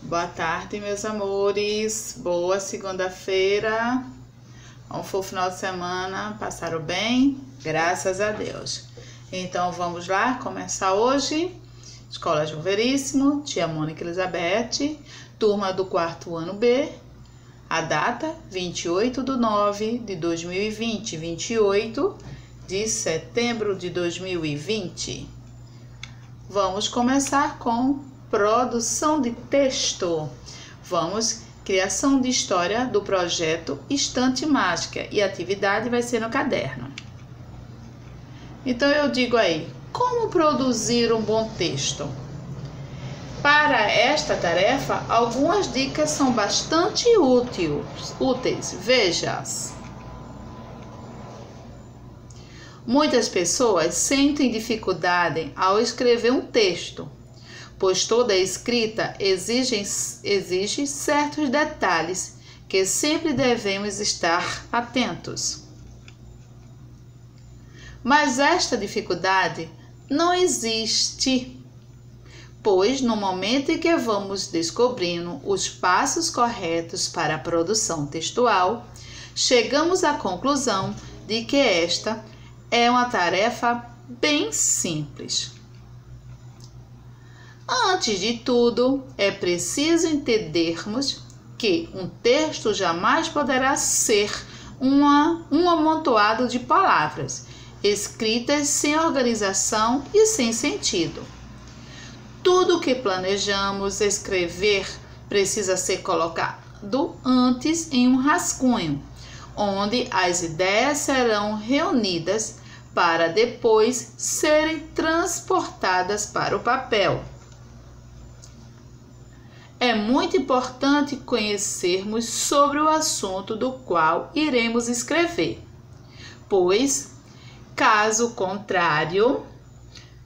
Boa tarde, meus amores. Boa segunda-feira. Um fofo final de semana. Passaram bem? Graças a Deus. Então, vamos lá começar hoje. Escola João Veríssimo, tia Mônica Elizabeth, turma do 4º ano B. A data, 28/9/2020, 28 de setembro de 2020. Vamos começar com produção de texto. Criação de história do projeto Estante Mágica, e a atividade vai ser no caderno. Então eu digo aí, como produzir um bom texto? Para esta tarefa, algumas dicas são bastante úteis. Veja-as. Muitas pessoas sentem dificuldade ao escrever um texto, pois toda escrita exige certos detalhes que sempre devemos estar atentos. Mas esta dificuldade não existe, pois no momento em que vamos descobrindo os passos corretos para a produção textual, chegamos à conclusão de que esta é uma tarefa bem simples. Antes de tudo, é preciso entendermos que um texto jamais poderá ser um amontoado de palavras, escritas sem organização e sem sentido. Tudo o que planejamos escrever precisa ser colocado antes em um rascunho, onde as ideias serão reunidas para depois serem transportadas para o papel. É muito importante conhecermos sobre o assunto do qual iremos escrever, pois, caso contrário,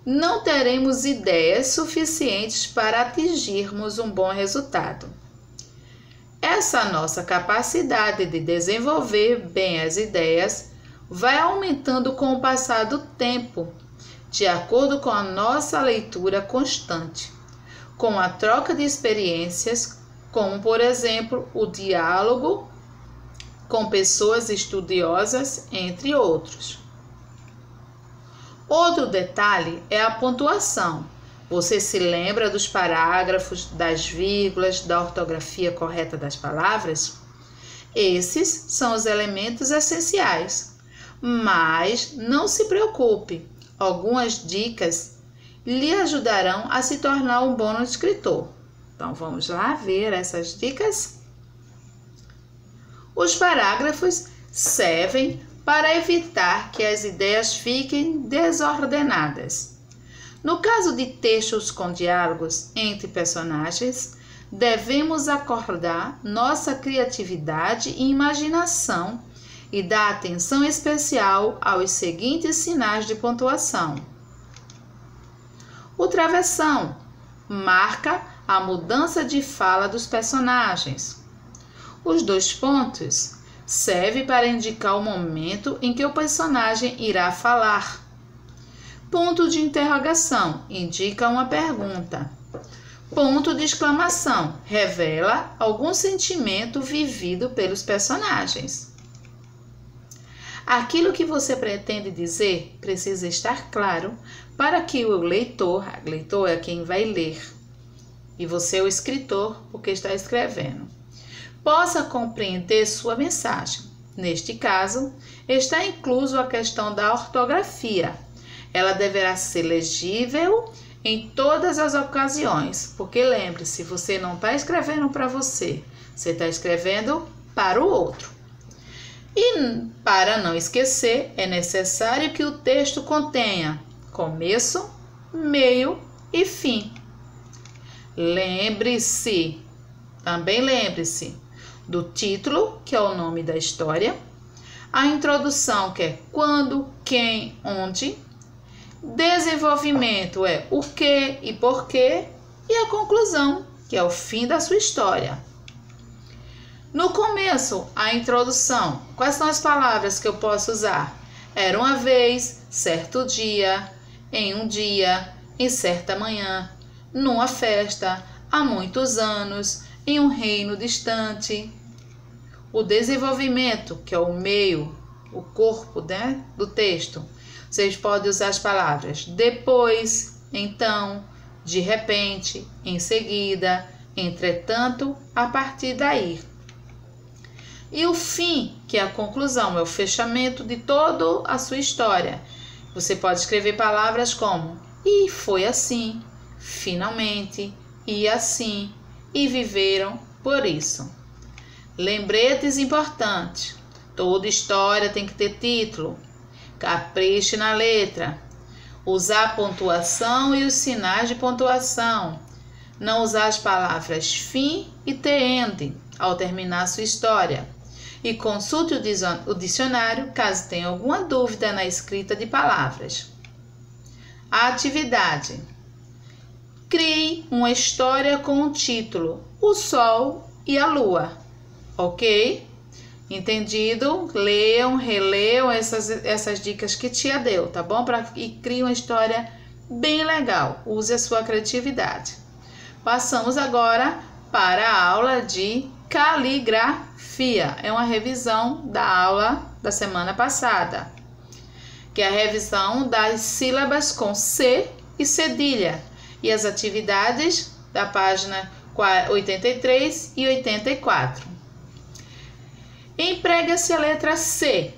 não teremos ideias suficientes para atingirmos um bom resultado. Essa nossa capacidade de desenvolver bem as ideias vai aumentando com o passar do tempo, de acordo com a nossa leitura constante, com a troca de experiências, como, por exemplo, o diálogo com pessoas estudiosas, entre outros. Outro detalhe é a pontuação. Você se lembra dos parágrafos, das vírgulas, da ortografia correta das palavras? Esses são os elementos essenciais. Mas não se preocupe, algumas dicas lhe ajudarão a se tornar um bom escritor. Então vamos lá ver essas dicas? Os parágrafos servem para evitar que as ideias fiquem desordenadas. No caso de textos com diálogos entre personagens, devemos acordar nossa criatividade e imaginação e dar atenção especial aos seguintes sinais de pontuação. O travessão marca a mudança de fala dos personagens. Os 2 pontos serve para indicar o momento em que o personagem irá falar. Ponto de interrogação indica uma pergunta. Ponto de exclamação revela algum sentimento vivido pelos personagens. Aquilo que você pretende dizer precisa estar claro para que o leitor é quem vai ler, e você é o escritor porque está escrevendo, possa compreender sua mensagem. Neste caso, está incluso a questão da ortografia. Ela deverá ser legível em todas as ocasiões, porque lembre-se, você não está escrevendo para você, você está escrevendo para o outro. E para não esquecer, é necessário que o texto contenha começo, meio e fim. Também lembre-se do título, que é o nome da história, a introdução, que é quando, quem, onde, desenvolvimento é o que e porquê, e a conclusão, que é o fim da sua história. No começo, a introdução. Quais são as palavras que eu posso usar? Era uma vez, certo dia, em um dia, em certa manhã, numa festa, há muitos anos, em um reino distante. O desenvolvimento, que é o meio, o corpo, né, do texto. Vocês podem usar as palavras depois, então, de repente, em seguida, entretanto, a partir daí. E o fim, que é a conclusão, é o fechamento de toda a sua história. Você pode escrever palavras como e foi assim, finalmente, e assim, e viveram por isso. Lembretes importantes. Toda história tem que ter título. Capriche na letra. Usar a pontuação e os sinais de pontuação. Não usar as palavras fim e the end ao terminar sua história. E consulte o dicionário caso tenha alguma dúvida na escrita de palavras. A atividade. Crie uma história com o título O Sol e a Lua. Ok? Entendido? Leiam, releiam essas dicas que tia deu, tá bom? E crie uma história bem legal. Use a sua criatividade. Passamos agora para a aula de caligrafia. É uma revisão da aula da semana passada, que é a revisão das sílabas com C e cedilha e as atividades da página 83 e 84. Emprega-se a letra C.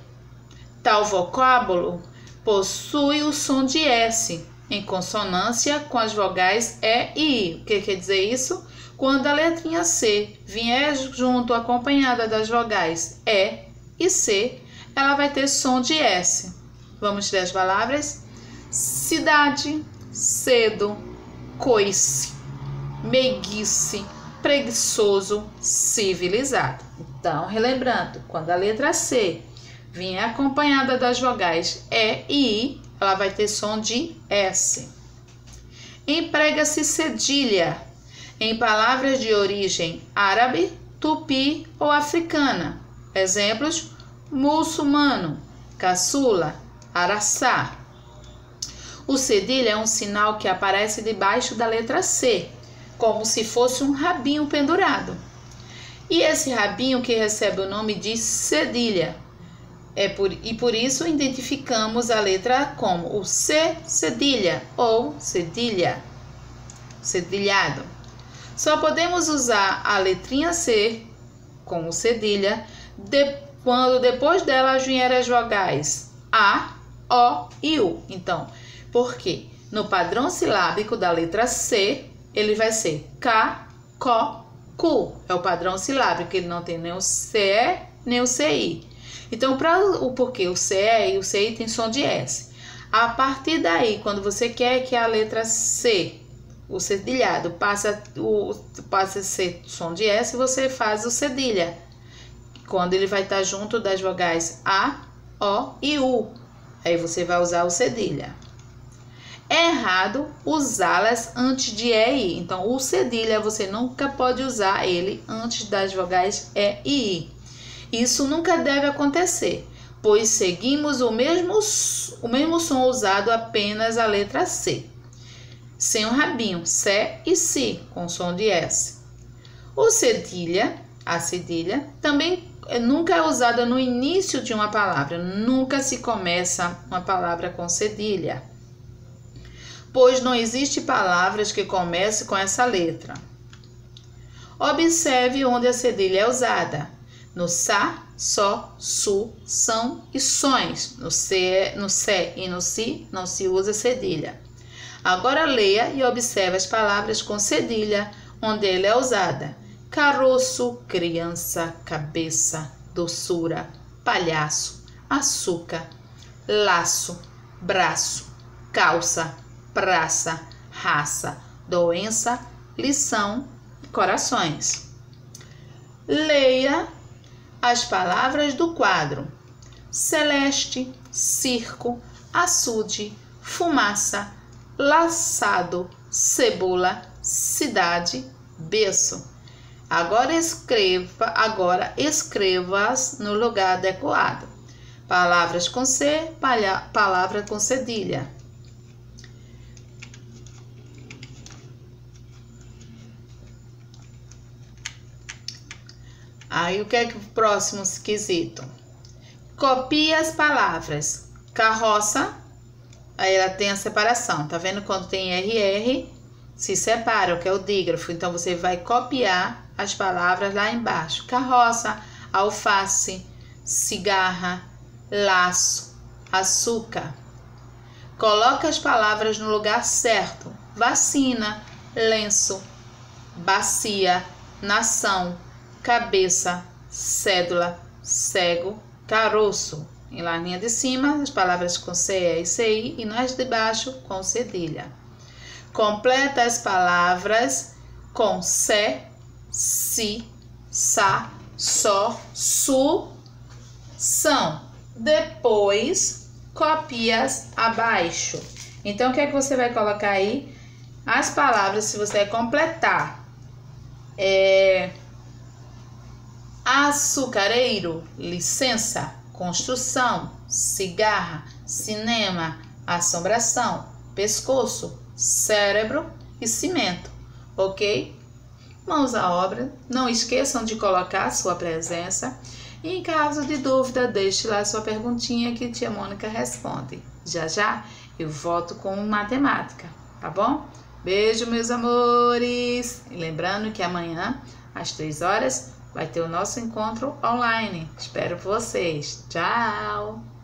Tal vocábulo possui o som de S, em consonância com as vogais E e I. O que quer dizer isso? Quando a letrinha C vier junto acompanhada das vogais E e C, ela vai ter som de S. Vamos ler as palavras? Cidade, cedo, coice, meiguice, preguiçoso, civilizado. Então, relembrando, quando a letra C vier acompanhada das vogais E e I, ela vai ter som de S. Emprega-se cedilha em palavras de origem árabe, tupi ou africana. Exemplos: muçulmano, caçula, araçá. O cedilha é um sinal que aparece debaixo da letra C, como se fosse um rabinho pendurado. E esse rabinho que recebe o nome de cedilha. Por isso identificamos a letra como o C cedilha ou cedilha, cedilhado. Só podemos usar a letrinha C como cedilha quando depois dela vierem as vogais A, O e U. Então, por quê? No padrão silábico da letra C, ele vai ser K, Ko, Ku. É o padrão silábico, ele não tem nem o CE nem o CI. Então, porque o CE e o CI tem som de S. A partir daí, quando você quer que a letra C, o cedilhado, passe a ser som de S, você faz o cedilha, quando ele vai estar junto das vogais A, O e U. Aí você vai usar o cedilha. É errado usá-las antes de E e I. Então, o cedilha você nunca pode usar ele antes das vogais E e I. Isso nunca deve acontecer, pois seguimos o mesmo som usado apenas a letra C, sem o rabinho, C e Si, com som de S. A cedilha, também nunca é usada no início de uma palavra, nunca se começa uma palavra com cedilha, pois não existe palavras que comecem com essa letra. Observe onde a cedilha é usada. No sa, só, su, são e sons. No se e no si não se usa cedilha. Agora leia e observe as palavras com cedilha, onde ela é usada. Caroço, criança, cabeça, doçura, palhaço, açúcar, laço, braço, calça, praça, raça, doença, lição, corações. Leia as palavras do quadro: celeste, circo, açude, fumaça, laçado, cebola, cidade, berço. Agora escreva-as no lugar adequado. Palavras com C, palavra com cedilha. Aí o que é que o próximo quesito? Copie as palavras. Carroça, aí ela tem a separação. Tá vendo quando tem RR? Se separa, que é o dígrafo. Então você vai copiar as palavras lá embaixo. Carroça, alface, cigarra, laço, açúcar. Coloca as palavras no lugar certo. Vacina, lenço, bacia, nação, cabeça, cédula, cego, caroço. Em na linha de cima, as palavras com CE e CI e nas de baixo com cedilha. Completa as palavras com se, si, sa, só, su, são. Depois, copia-as abaixo. Então, o que é que você vai colocar aí? As palavras, se você completar. Açucareiro, licença, construção, cigarra, cinema, assombração, pescoço, cérebro e cimento, ok? Mãos à obra, não esqueçam de colocar a sua presença e em caso de dúvida, deixe lá a sua perguntinha que tia Mônica responde. Já já eu volto com matemática, tá bom? Beijo, meus amores! E lembrando que amanhã, às 3 horas, vai ter o nosso encontro online. Espero vocês. Tchau!